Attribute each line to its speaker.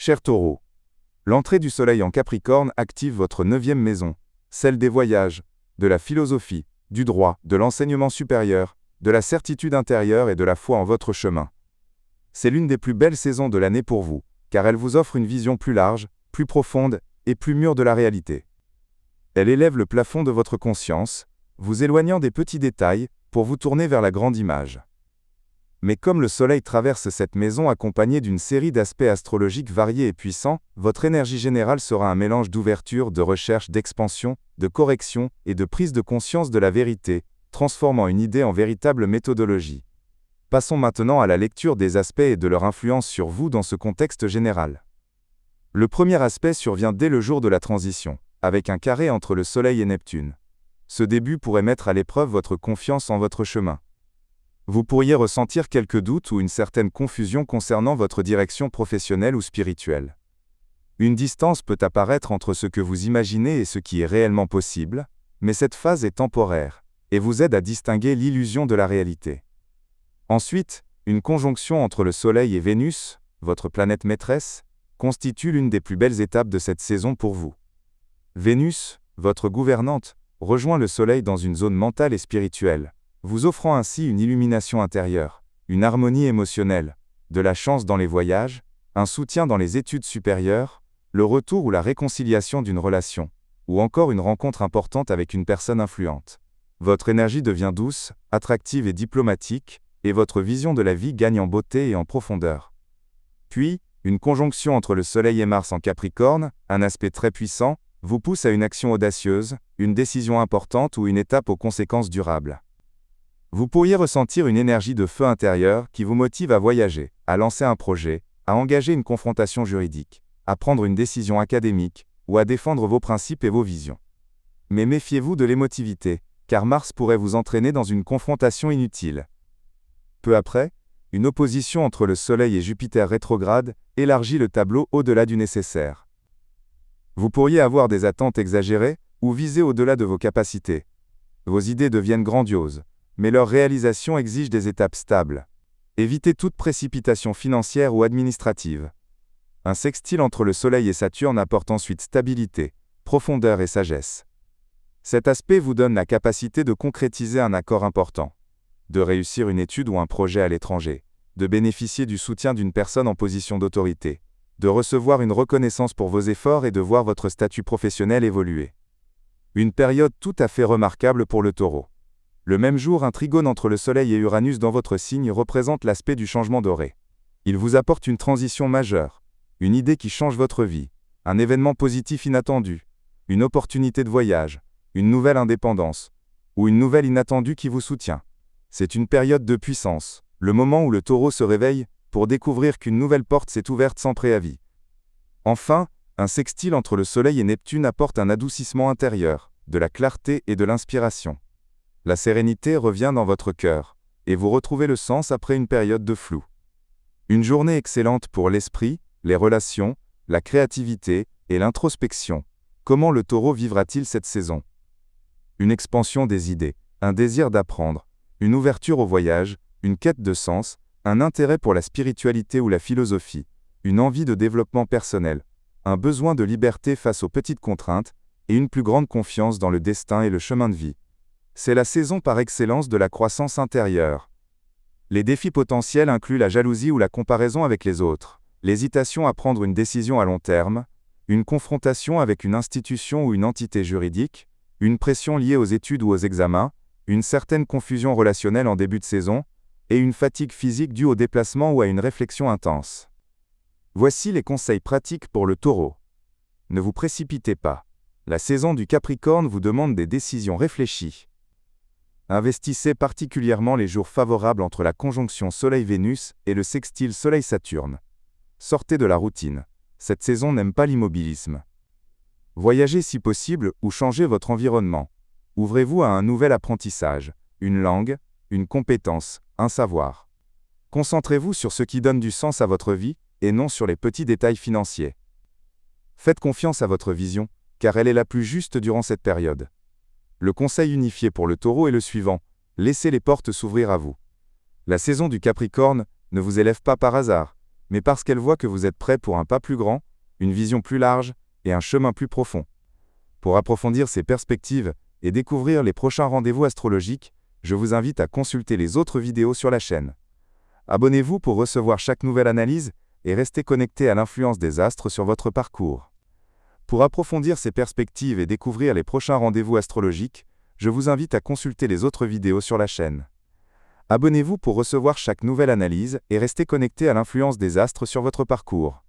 Speaker 1: Cher Taureau, l'entrée du Soleil en Capricorne active votre 9e maison, celle des voyages, de la philosophie, du droit, de l'enseignement supérieur, de la certitude intérieure et de la foi en votre chemin. C'est l'une des plus belles saisons de l'année pour vous, car elle vous offre une vision plus large, plus profonde et plus mûre de la réalité. Elle élève le plafond de votre conscience, vous éloignant des petits détails, pour vous tourner vers la grande image. Mais comme le Soleil traverse cette maison accompagné d'une série d'aspects astrologiques variés et puissants, votre énergie générale sera un mélange d'ouverture, de recherche, d'expansion, de correction et de prise de conscience de la vérité, transformant une idée en véritable méthodologie. Passons maintenant à la lecture des aspects et de leur influence sur vous dans ce contexte général. Le premier aspect survient dès le jour de la transition, avec un carré entre le Soleil et Neptune. Ce début pourrait mettre à l'épreuve votre confiance en votre chemin. Vous pourriez ressentir quelques doutes ou une certaine confusion concernant votre direction professionnelle ou spirituelle. Une distance peut apparaître entre ce que vous imaginez et ce qui est réellement possible, mais cette phase est temporaire, et vous aide à distinguer l'illusion de la réalité. Ensuite, une conjonction entre le Soleil et Vénus, votre planète maîtresse, constitue l'une des plus belles étapes de cette saison pour vous. Vénus, votre gouvernante, rejoint le Soleil dans une zone mentale et spirituelle, vous offrant ainsi une illumination intérieure, une harmonie émotionnelle, de la chance dans les voyages, un soutien dans les études supérieures, le retour ou la réconciliation d'une relation, ou encore une rencontre importante avec une personne influente. Votre énergie devient douce, attractive et diplomatique, et votre vision de la vie gagne en beauté et en profondeur. Puis, une conjonction entre le Soleil et Mars en Capricorne, un aspect très puissant, vous pousse à une action audacieuse, une décision importante ou une étape aux conséquences durables. Vous pourriez ressentir une énergie de feu intérieur qui vous motive à voyager, à lancer un projet, à engager une confrontation juridique, à prendre une décision académique, ou à défendre vos principes et vos visions. Mais méfiez-vous de l'émotivité, car Mars pourrait vous entraîner dans une confrontation inutile. Peu après, une opposition entre le Soleil et Jupiter rétrograde élargit le tableau au-delà du nécessaire. Vous pourriez avoir des attentes exagérées, ou viser au-delà de vos capacités. Vos idées deviennent grandioses, mais leur réalisation exige des étapes stables. Évitez toute précipitation financière ou administrative. Un sextile entre le Soleil et Saturne apporte ensuite stabilité, profondeur et sagesse. Cet aspect vous donne la capacité de concrétiser un accord important, de réussir une étude ou un projet à l'étranger, de bénéficier du soutien d'une personne en position d'autorité, de recevoir une reconnaissance pour vos efforts et de voir votre statut professionnel évoluer. Une période tout à fait remarquable pour le Taureau. Le même jour, un trigone entre le Soleil et Uranus dans votre signe représente l'aspect du changement doré. Il vous apporte une transition majeure, une idée qui change votre vie, un événement positif inattendu, une opportunité de voyage, une nouvelle indépendance, ou une nouvelle inattendue qui vous soutient. C'est une période de puissance, le moment où le Taureau se réveille, pour découvrir qu'une nouvelle porte s'est ouverte sans préavis. Enfin, un sextile entre le Soleil et Neptune apporte un adoucissement intérieur, de la clarté et de l'inspiration. La sérénité revient dans votre cœur, et vous retrouvez le sens après une période de flou. Une journée excellente pour l'esprit, les relations, la créativité et l'introspection. Comment le Taureau vivra-t-il cette saison? Une expansion des idées, un désir d'apprendre, une ouverture au voyage, une quête de sens, un intérêt pour la spiritualité ou la philosophie, une envie de développement personnel, un besoin de liberté face aux petites contraintes, et une plus grande confiance dans le destin et le chemin de vie. C'est la saison par excellence de la croissance intérieure. Les défis potentiels incluent la jalousie ou la comparaison avec les autres, l'hésitation à prendre une décision à long terme, une confrontation avec une institution ou une entité juridique, une pression liée aux études ou aux examens, une certaine confusion relationnelle en début de saison, et une fatigue physique due au déplacement ou à une réflexion intense. Voici les conseils pratiques pour le Taureau. Ne vous précipitez pas. La saison du Capricorne vous demande des décisions réfléchies. Investissez particulièrement les jours favorables entre la conjonction Soleil-Vénus et le sextile Soleil-Saturne. Sortez de la routine. Cette saison n'aime pas l'immobilisme. Voyagez si possible ou changez votre environnement. Ouvrez-vous à un nouvel apprentissage, une langue, une compétence, un savoir. Concentrez-vous sur ce qui donne du sens à votre vie, et non sur les petits détails financiers. Faites confiance à votre vision, car elle est la plus juste durant cette période. Le conseil unifié pour le Taureau est le suivant: laissez les portes s'ouvrir à vous. La saison du Capricorne ne vous élève pas par hasard, mais parce qu'elle voit que vous êtes prêt pour un pas plus grand, une vision plus large et un chemin plus profond. Pour approfondir ces perspectives et découvrir les prochains rendez-vous astrologiques, je vous invite à consulter les autres vidéos sur la chaîne. Abonnez-vous pour recevoir chaque nouvelle analyse et restez connecté à l'influence des astres sur votre parcours. Pour approfondir ces perspectives et découvrir les prochains rendez-vous astrologiques, je vous invite à consulter les autres vidéos sur la chaîne. Abonnez-vous pour recevoir chaque nouvelle analyse et restez connecté à l'influence des astres sur votre parcours.